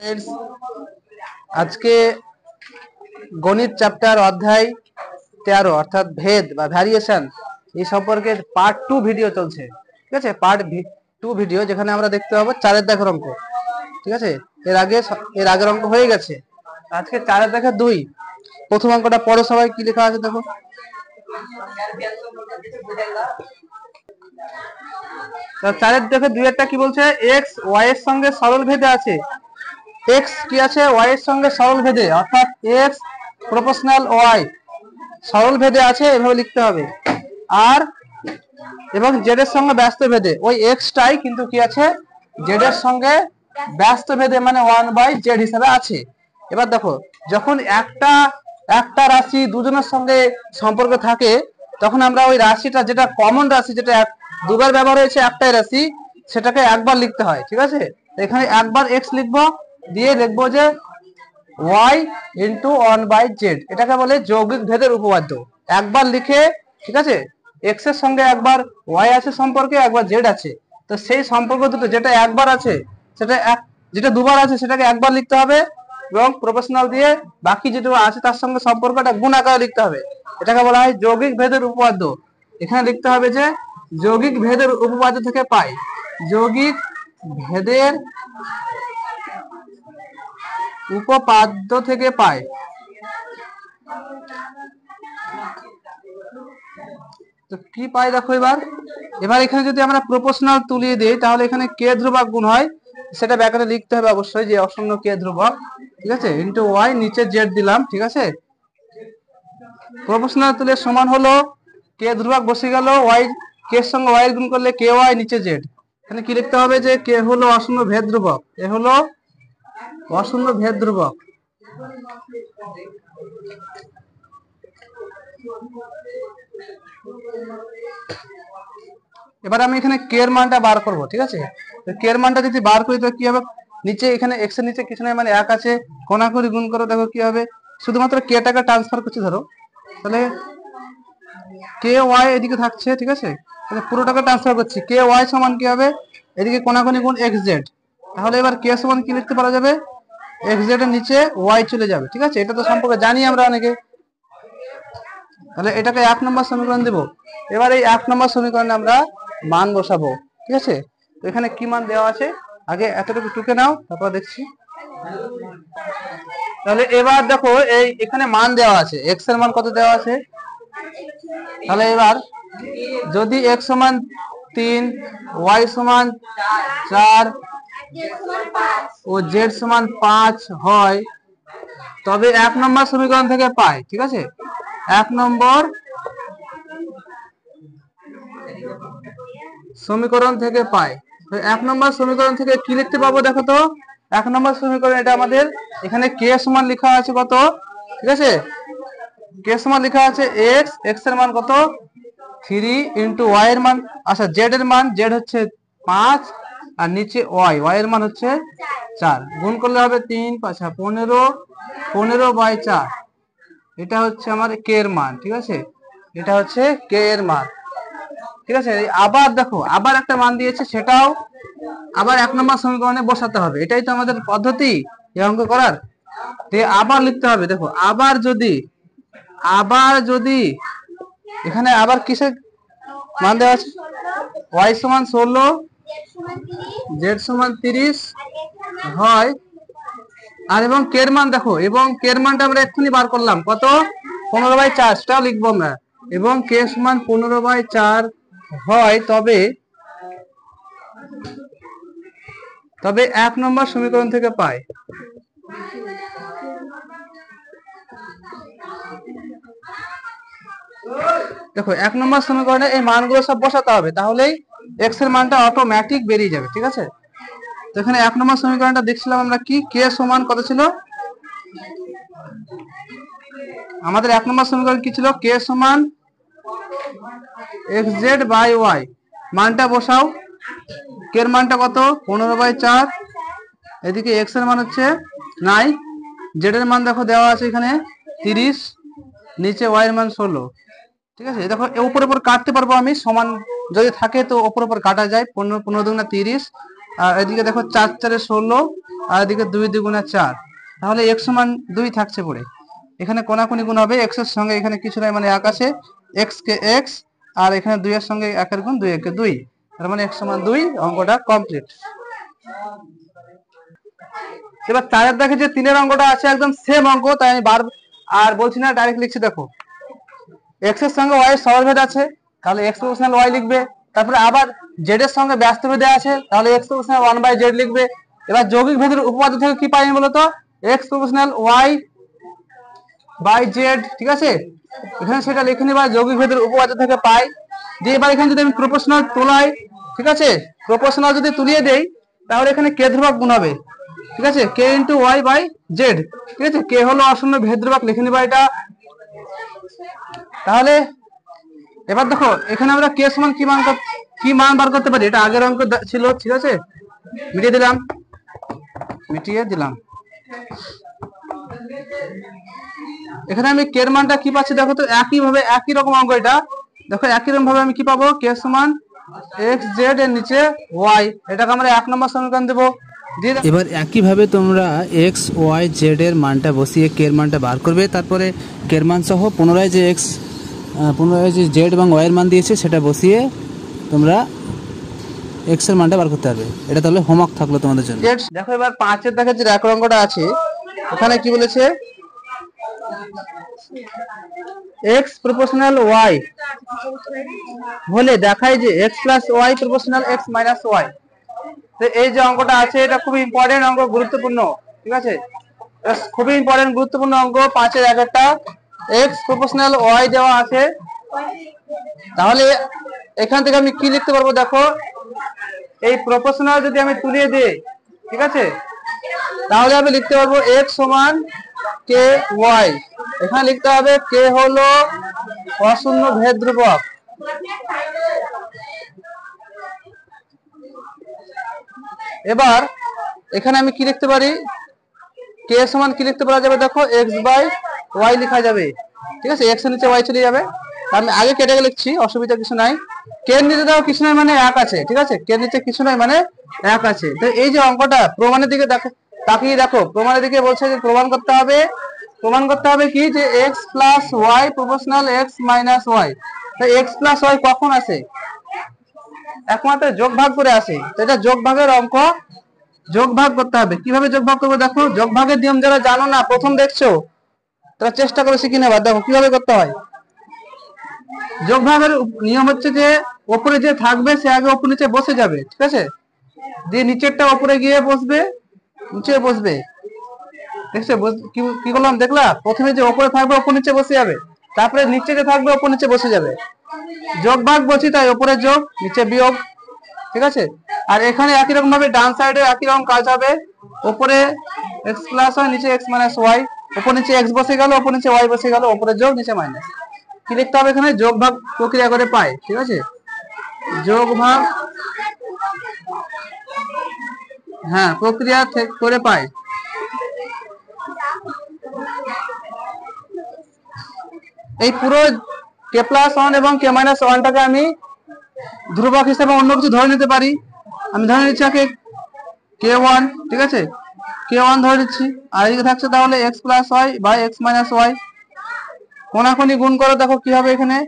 Friends, আজকে গণিত chapter অধ্যায় 13 অর্থাৎ ভেদ বা ভ্যারিয়েশন এই সম্পর্কে পার্ট 2 ভিডিও চলছে। ঠিক আছে, পার্ট 2 ভিডিও যেখানে আমরা দেখতে পাবো 4 দাগের অঙ্ক। ঠিক আছে, এর আগের অঙ্ক হয়ে গেছে। আজকে 4 দাগের 2 প্রথম অঙ্কটা পড়ো সবাই, কি লেখা আছে দেখো। 4 দাগের 2 এরটা কি বলছে? এক্স ওয়াই এর সঙ্গে সরল ভেদে আছে। এক্স কি আছে? ওয়াই এর সঙ্গে সরল ভেদে, অর্থাৎ এক্স প্রপোর্শনাল ওয়াই সরল ভেদে আছে, এভাবে লিখতে হবে। আর এবং জেড এর সঙ্গে ব্যস্ত ভেদে, ওই এক্সটাই কিন্তু কি আছে? জেড এর সঙ্গে ব্যস্ত ভেদে মানে 1/z হিসাবে আছে। এবার দেখো, যখন একটা রাশি দুজনের সঙ্গে সম্পর্ক থাকে, তখন আমরা ওই রাশিটা, যেটা কমন রাশি, যেটা দুবার ব্যবহার হয়েছে একটাই রাশি, সেটাকে একবার লিখতে হয়। ঠিক আছে, এখানে একবার এক্স লিখবো, দিয়ে লিখবো যে y ইন্টু 1/z, এটাকে বলে যৌগিক ভেদের উপপাদ্য। একবার লিখে, ঠিক আছে, এক্স এর সঙ্গে একবার y আছে সম্পর্কে, একবার z আছে, তো সেই সম্পর্ক দুটো, যেটা একবার আছে যেটা দুবার আছে সেটাকে একবার লিখতে হবে, এবং প্রপোর্শনাল দিয়ে বাকি যেটা আছে তার সঙ্গে সম্পর্কটা গুণ আকারে লিখতে হবে। এটাকে বলা হয় যৌগিক ভেদের উপপাদ্য। এখানে লিখতে হবে যে যৌগিক ভেদের উপপাদ্য থেকে পাই, যৌগিক ভেদের উপপাদ্য থেকে পায়। তো কি পাই দেখো, এবার এখানে যদি আমরা প্রপোর্শনাল তুলিয়ে দিই, তাহলে এখানে কে ধ্রুবক গুণ হয়, সেটা ব্যাকেটে লিখতে হবে অবশ্যই, যে অশূন্য কে ধ্রুবক, ঠিক আছে, ইন্টু ওয়াই, নিচে জেড দিলাম। ঠিক আছে, প্রপোর্শনাল তুলে সমান হলো কে ধ্রুবক বসে গেল, ওয়াই কে এর সঙ্গে ওয়াই গুণ করলে কে ওয়াই, নিচে জেড। এখানে কি লিখতে হবে? যে কে হলো অশূন্য ভেদ ধ্রুবক, এ হলো অশূন্য ভেদ ধ্রুবক। এবার আমি এখানে কে এর মানটা বার করব। ঠিক আছে, তো কে এর মানটা যদি বার করি, তো কি হবে? নিচে এখানে এক্স এর নিচে কিছু নাই, মানে 1 আছে, কোণাকুণি গুণ করো, দেখো কি হবে। শুধুমাত্র কে টাকা ট্রান্সফার করছি, ধরো, তাহলে কে ওয়াই এদিকে থাকছে। ঠিক আছে, তাহলে পুরোটাকে ট্রান্সফার করছি, কে ওয়াই সমান কি হবে? এদিকে কোণাকুণি গুণ এক্স জেড। তাহলে এবার কে সমান কি লিখতে পারা যাবে? এক্স জেড এর নিচে ওয়াই চলে যাবে। ঠিক আছে, এটা তো সম্পর্কে জানি আমরা অনেকে। তাহলে এটাকে 1 নম্বর সমীকরণ দেব। এবার এই 1 নম্বর সমীকরণে আমরা মান বসাবো। ঠিক আছে, তো এখানে কি মান দেওয়া আছে আগে এতটুকু টুকে নাও, তারপর দেখছি। তাহলে এবার দেখো, এখানে মান দেওয়া আছে, এক্স এর মান কত দেওয়া আছে। তাহলে এবার যদি এক্স সমান 3, ওয়াই সমান 4 ও জেড সমান 5 হয়, তবে 1 নম্বর সমীকরণ থেকে পাই। ঠিক আছে, 1 নম্বর সমীকরণ থেকে পাই। 1 নম্বর সমীকরণ থেকে কি লিখতে পাবো দেখো তো। 1 নম্বর সমীকরণ, এটা আমাদের এখানে কে সমান লেখা আছে কত। ঠিক আছে, কে সমান লেখা আছে এক্স, এক্স এর মান কত 3 ইন্টু ওয়াই এর মান, আচ্ছা জেড এর মান, জেড হচ্ছে 5, আর নিচে ওয়াই, ওয়াই এর মান হচ্ছে 4, গুণ করলে হবে 3 5 15, 15/4, এটা হচ্ছে আমার কে এর মান। ঠিক আছে, এটা হচ্ছে কে এর মান। ঠিক আছে, আবার দেখো, আবার একটা মান দিয়েছে, সেটাও আবার 1 নম্বর সমীকরণে বসাতে হবে। এটাই তো আমাদের পদ্ধতি এই অঙ্ক করার। আবার লিখতে হবে, দেখো, আবার যদি এখানে আবার কিসের মান দেওয়া আছে? ওয়াই সমান 16, জেড সমান 30 হয়, আর এবং কে এর মান দেখো, এবং কে এর মানটা আমরা এক্ষুনি বার করলাম, কত 15/4, সেটাও লিখবো আমরা। এবং কে সমান 15/4 হয়, তবে 1 নম্বর সমীকরণ থেকে পাই। দেখো, 1 নম্বর সমীকরণে এই মানগুলো সব বসাতে হবে, তাহলেই এক্স এর মানটা অটোমেটিক বেরিয়ে যাবে। ঠিক আছে, তো এখানে 1 নম্বর সমীকরণটা দেখছিলাম আমরা, কি কে সমান কত ছিল আমাদের? 1 নম্বর সমীকরণ কি ছিল? কে সমান এক্স জেড বাই ওয়াই, মানটা বসাও। কে এর মানটা কত 15/4, এদিকে এক্স এর মান হচ্ছে 9, জেড এর মান দেখো দেওয়া আছে এখানে 30, নিচে ওয়াই এর মান 16। ঠিক আছে, দেখো উপর উপর কাটতে পারবো আমি, সমান যদি থাকে তো উপর উপর কাটা যায়, 15 15 দুগুণা 30, আর এদিকে দেখো 4 4 16, আর এদিকে 2 দ্বিগুণে 4, তাহলে x সমান 2 থাকছে পড়ে। এখানে কোনাকুনি গুণ হবে, x এর সঙ্গে এখানে কিছু নাই মানে 1 আছে, x কে x, আর এখানে 2 এর সঙ্গে 1 এর গুণ 2 একে 2, তার মানে x সমান 2। অঙ্কটা কমপ্লিট। এবার 4 এর দেখে যে 3 এর অঙ্কটা আছে একদম সেম অঙ্ক, তাই আমি আর বলছি না, ডাইরেক্ট লিখছি। দেখো x এর সঙ্গে y এর সরলভেদ আছে, তাহলে x প্রপোর্শনাল y লিখবে। তারপরে আবার z এর সঙ্গে ব্যস্তভেদে আছে, তাহলে x প্রপোর্শনাল 1/z লিখবে। এবার যৌগিক ভেদের উপপাদ্য থেকে কি পাই বলো তো, x প্রপোর্শনাল y/z, ঠিক আছে, এখানে সেটা লিখে নিবা, যৌগিক ভেদের উপপাদ্য থেকে পাই। দিয়ে এবার এখানে যদি আমি প্রপোর্শনাল তোলাই, ঠিক আছে, প্রপোর্শনাল যদি তুলিয়ে দেই, তাহলে এখানে k ধ্রুবক গুণ হবে, ঠিক আছে, k × y/z, ঠিক আছে, k হলো অশূন্য ভেদ ধ্রুবক, লিখে নিবা এটা। তাহলে এবার দেখো এখানে আমরা k সমান কি মান বার করতে পারি, এটা আগের অঙ্ক ছিল, ঠিক আছে, মিটিয়ে দিলাম। এখানে আমি k এর মানটা কি পাচ্ছি দেখো তো, একই রকম অঙ্ক এটা। দেখো একই রকম ভাবে আমি কি পাবো, k সমান x z এর নিচে y, এটাকে আমরা 1 নম্বর সমীকরণ দেব। এবার একইভাবে তোমরা এক্স ওয়াই জেড এর মানটা বসিয়ে কে এর মানটা বার করবে, তারপরে কে এর মান সহ পুনরায় যে জেড এবং ওয়াই এর মান দিয়েছে সেটা বসিয়ে তোমরা এক্স এর মানটা বার করতে পারবে। এটা তাহলে হোমওয়ার্ক থাকলো তোমাদের জন্য। দেখো এবার 5 এর দেখে যে এক অঙ্কটা আছে, ওখানে কি বলেছে, x প্রপোর্শনাল y হলে দেখায় যে x plus y proportional x minus y। তো এই যে অঙ্কটা আছে এটা খুবই ইম্পর্টেন্ট অঙ্ক, গুরুত্বপূর্ণ, ঠিক আছে, খুবই ইম্পর্টেন্ট গুরুত্বপূর্ণ অঙ্ক। 5 এর একটা x প্রপোর্শনাল y দেওয়া আছে, তাহলে এখান থেকে আমি কি লিখতে পারবো দেখো, এই প্রপোর্শনাল যদি আমি তুলিয়ে দিই, ঠিক আছে, তাহলে আমি লিখতে পারবো x সমান k y, এখানে লিখতে হবে k হলো অশূন্য ভেদ ধ্রুবক। এবার এখানে আমি কি লিখতে পারি, k সমান কি লিখতে পারা যাবে দেখো, x/y লেখা যাবে, ঠিক আছে, x এর নিচে y চলে যাবে। আমি আগে কেটে লিখছি, অসুবিধা কিছু নাই। k এর নিচে দেখো কিছু নাই মানে 1 আছে, ঠিক আছে, k এর নিচে কিছু নাই মানে 1 আছে। তো এই যে অঙ্কটা প্রমাণের দিকে তাকিয়ে দেখো, প্রমাণের দিকে বলছে যে প্রমাণ করতে হবে কি, যে x plus y proportional x minus y। তো x প্লাস y কখন আসে, একমাত্র যোগ ভাগ করে আসে। তো এটা যোগ ভাগের অঙ্ক, যোগ ভাগ করতে হবে। কিভাবে যোগ ভাগ করবো দেখো, যোগ ভাগের নিয়ম যারা জানো না, প্রথম দেখছো, তারা চেষ্টা করে শিখে নেবা। দেখো কিভাবে করতে হয়। যোগ ভাগের নিয়ম হচ্ছে যে উপরে যে থাকবে সে আগে উপর নিচে বসে যাবে, ঠিক আছে, দিয়ে নিচেরটা উপরে গিয়ে বসবে, নিচে বসবে, দেখছো কি করলাম দেখলা, প্রথমে যে উপরে থাকবে উপর নিচে বসে যাবে, তারপরে নিচে যে থাকবে উপর নিচে বসে যাবে। যোগ ভাগ বলছি তাই উপরে যোগ নিচে বিয়োগ, ঠিক আছে। আর এখানে একই রকম ভাবে ডান সাইডে একই রকম কাজ হবে, উপরে x প্লাস হয় নিচে x মাইনাস y, উপর নিচে x বসে গেল উপর নিচে y বসে গেল, উপরে যোগ নিচে মাইনাস। কি লিখতে হবে এখানে, যোগ ভাগ প্রক্রিয়া করে পাই, ঠিক আছে, যোগ ভাগ, হ্যাঁ, প্রক্রিয়া করে পাই। এই পুরো k প্লাস 1 এবং k মাইনাস 1টাকে আমি ধ্রুবক হিসেবে অন্য কিছু ধরে নিতে পারি। আমি ধরে নিচ্ছি আগে k1, ঠিক আছে, k1 ধরে নিচ্ছি, আর এদিকে থাকছে তাহলে x plus y by x minus y। কোনাকুনি গুণ করো, দেখো কি হবে এখানে।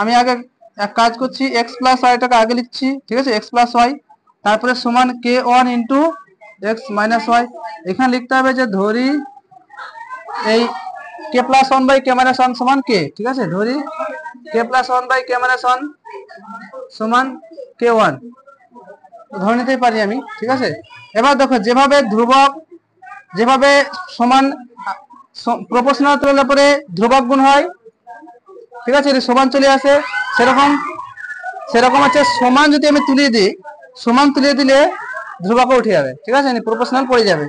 আমি আগে এক কাজ করছি, x প্লাস ওয়াইটাকে আগে লিখছি, ঠিক আছে, x প্লাস ওয়াই, তারপরে সমান k1 into x minus Y. এখানে লিখতে হবে যে ধরি এই k plus 1 by k minus 1 সমান k, ঠিক আছে, ধরি k plus 1 by k minus 1 সমান k1, ধরে নিতেই পারি আমি, ঠিক আছে। এবার দেখো যেভাবে ধ্রুবক, যেভাবে সমান প্রপোর্শনাল তুলনার পরে ধ্রুবক গুণ হয়, ঠিক আছে, সমান চলে আসে, সেরকম হচ্ছে সমান যদি আমি তুলিয়ে দিই, সমান তুলিয়ে দিলে ধ্রুবক উঠে যাবে, ঠিক আছে, প্রপোর্শনাল পড়ে যাবে।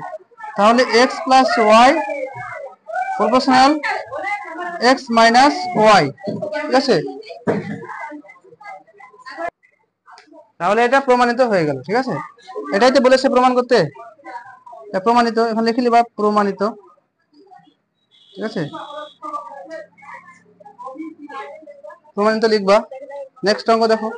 তাহলে x plus y proportional x minus y, ঠিক আছে, তাহলে এটা প্রমাণিত হয়ে গেল, ঠিক আছে। এটাই তো বলেছে প্রমাণ করতে, প্রমাণিত, এখন লিখে নিবা প্রমাণিত, ঠিক আছে, প্রমাণিত লিখবা। নেক্সট অঙ্ক দেখো।